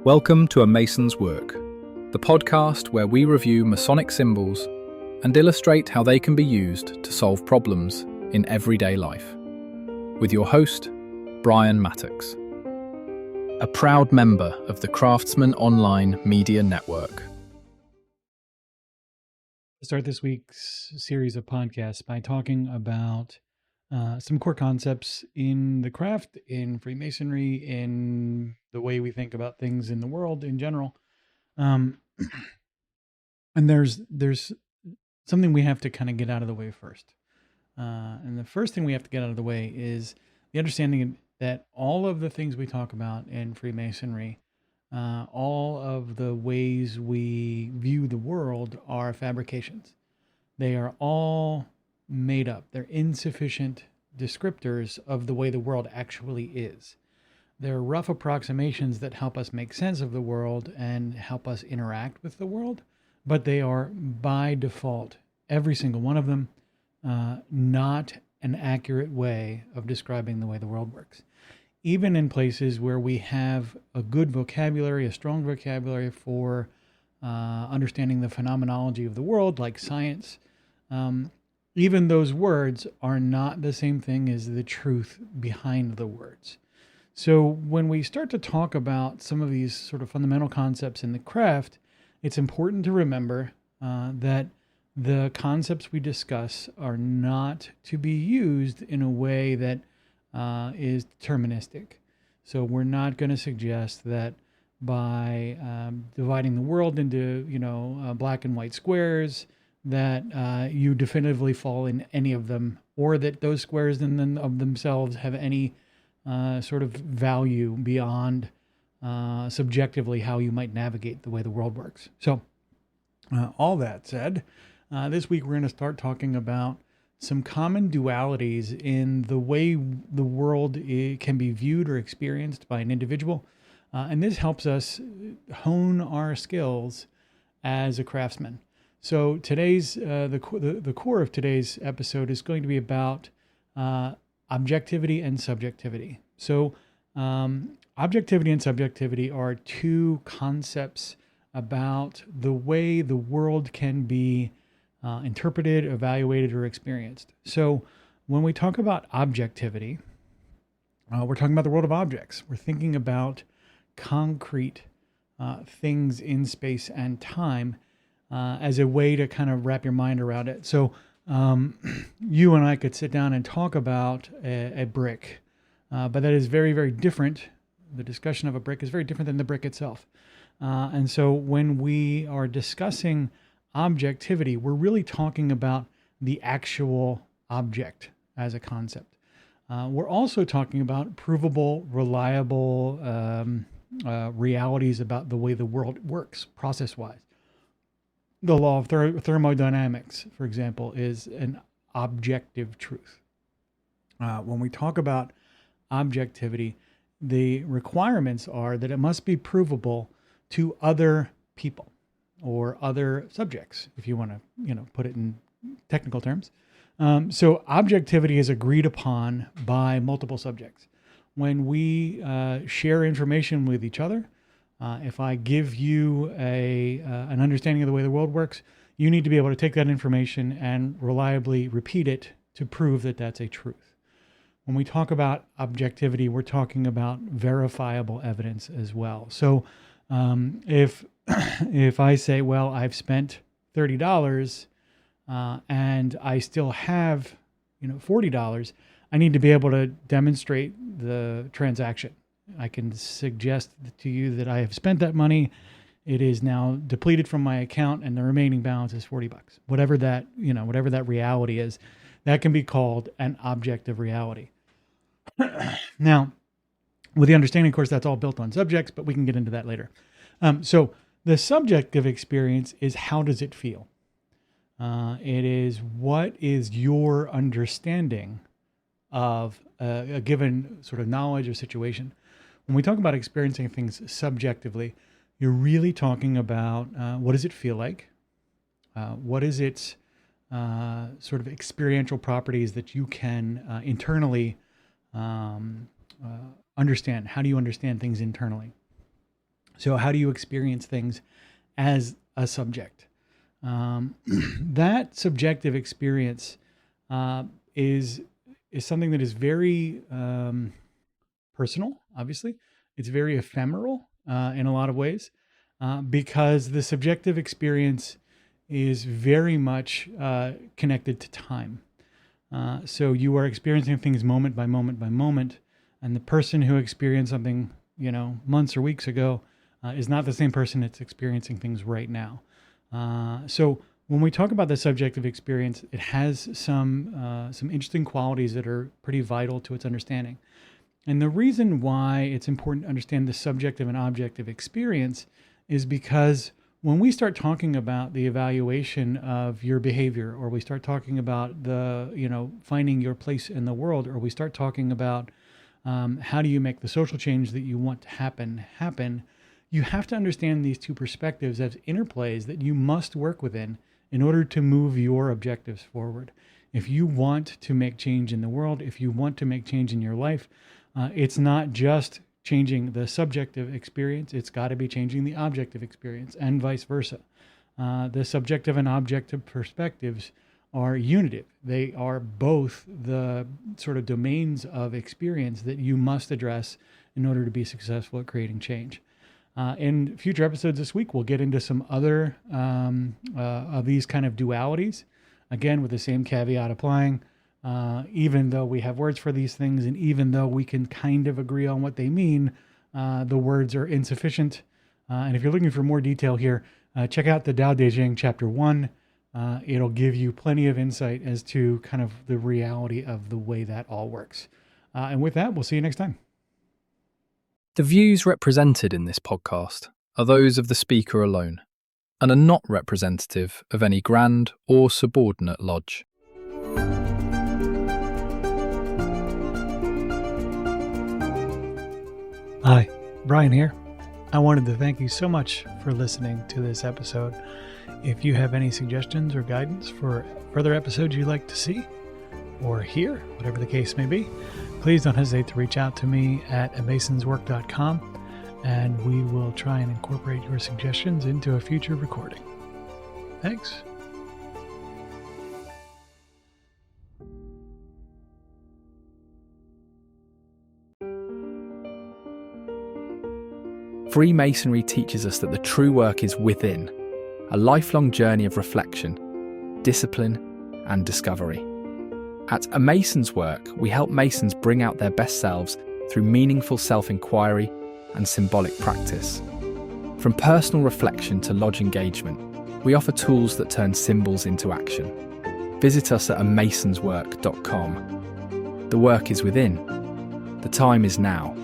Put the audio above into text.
Welcome to A Mason's Work, the podcast where we review Masonic symbols and illustrate how they can be used to solve problems in everyday life. With your host, Brian Mattox, a proud member of the Craftsman Online Media Network. Start this week's series of podcasts by talking about some core concepts in the craft, in Freemasonry, in the way we think about things in the world in general. And there's something we have to kind of get out of the way first. And the first thing we have to get out of the way is the understanding that all of the things we talk about in Freemasonry, all of the ways we view the world are fabrications. They are all made up. They're insufficient descriptors of the way the world actually is. They're rough approximations that help us make sense of the world and help us interact with the world, but they are by default, every single one of them, not an accurate way of describing the way the world works. Even in places where we have a good vocabulary, a strong vocabulary for understanding the phenomenology of the world, like science, even those words are not the same thing as the truth behind the words. So when we start to talk about some of these sort of fundamental concepts in the craft, it's important to remember that the concepts we discuss are not to be used in a way that is deterministic. So we're not going to suggest that by dividing the world into, black and white squares, that you definitively fall in any of them, or that those squares in and of themselves have any sort of value beyond subjectively how you might navigate the way the world works. So all that said, this week we're going to start talking about some common dualities in the way the world can be viewed or experienced by an individual. And this helps us hone our skills as a craftsman. So today's the core of today's episode is going to be about objectivity and subjectivity. So objectivity and subjectivity are two concepts about the way the world can be interpreted, evaluated, or experienced. So when we talk about objectivity, we're talking about the world of objects. We're thinking about concrete things in space and time as a way to kind of wrap your mind around it. So you and I could sit down and talk about a brick, but that is very, very different. The discussion of a brick is very different than the brick itself. And so when we are discussing objectivity, we're really talking about the actual object as a concept. We're also talking about provable, reliable realities about the way the world works process-wise. The law of thermodynamics, for example, is an objective truth. When we talk about objectivity, the requirements are that it must be provable to other people or other subjects, if you want to, put it in technical terms. So objectivity is agreed upon by multiple subjects. When we share information with each other, if I give you an understanding of the way the world works, you need to be able to take that information and reliably repeat it to prove that that's a truth. When we talk about objectivity, we're talking about verifiable evidence as well. So if I say, well, I've spent $30 and I still have $40, I need to be able to demonstrate the transaction. I can suggest to you that I have spent that money. It is now depleted from my account and the remaining balance is $40. Whatever that reality is, that can be called an objective reality. Now, with the understanding, of course, that's all built on subjects, but we can get into that later. So the subjective experience is, how does it feel? It is, what is your understanding of a given sort of knowledge or situation? When we talk about experiencing things subjectively, you're really talking about what does it feel like? What is its sort of experiential properties that you can internally understand? How do you understand things internally? So how do you experience things as a subject? That subjective experience is something that is very personal, obviously. It's very ephemeral in a lot of ways because the subjective experience is very much connected to time. So you are experiencing things moment by moment by moment, and the person who experienced something, months or weeks ago is not the same person that's experiencing things right now. So when we talk about the subjective experience, it has some interesting qualities that are pretty vital to its understanding. And the reason why it's important to understand the subjective and objective experience is because when we start talking about the evaluation of your behavior, or we start talking about finding your place in the world, or we start talking about how do you make the social change that you want to happen, you have to understand these two perspectives as interplays that you must work within in order to move your objectives forward. If you want to make change in the world, if you want to make change in your life, it's not just changing the subjective experience, it's got to be changing the objective experience, and vice versa. The subjective and objective perspectives are unitive. They are both the sort of domains of experience that you must address in order to be successful at creating change. In future episodes this week, we'll get into some other of these kind of dualities, again, with the same caveat applying. Even though we have words for these things, and even though we can kind of agree on what they mean, the words are insufficient. And if you're looking for more detail here, check out the Tao Te Ching Chapter 1. It'll give you plenty of insight as to kind of the reality of the way that all works. And with that, we'll see you next time. The views represented in this podcast are those of the speaker alone and are not representative of any grand or subordinate lodge. Hi, Brian here. I wanted to thank you so much for listening to this episode. If you have any suggestions or guidance for further episodes you'd like to see or hear, whatever the case may be, please don't hesitate to reach out to me at masonswork.com, and we will try and incorporate your suggestions into a future recording. Thanks. Freemasonry teaches us that the true work is within, a lifelong journey of reflection, discipline, and discovery. At A Mason's Work, we help Masons bring out their best selves through meaningful self-inquiry and symbolic practice. From personal reflection to lodge engagement, we offer tools that turn symbols into action. Visit us at amasonswork.com. The work is within. The time is now.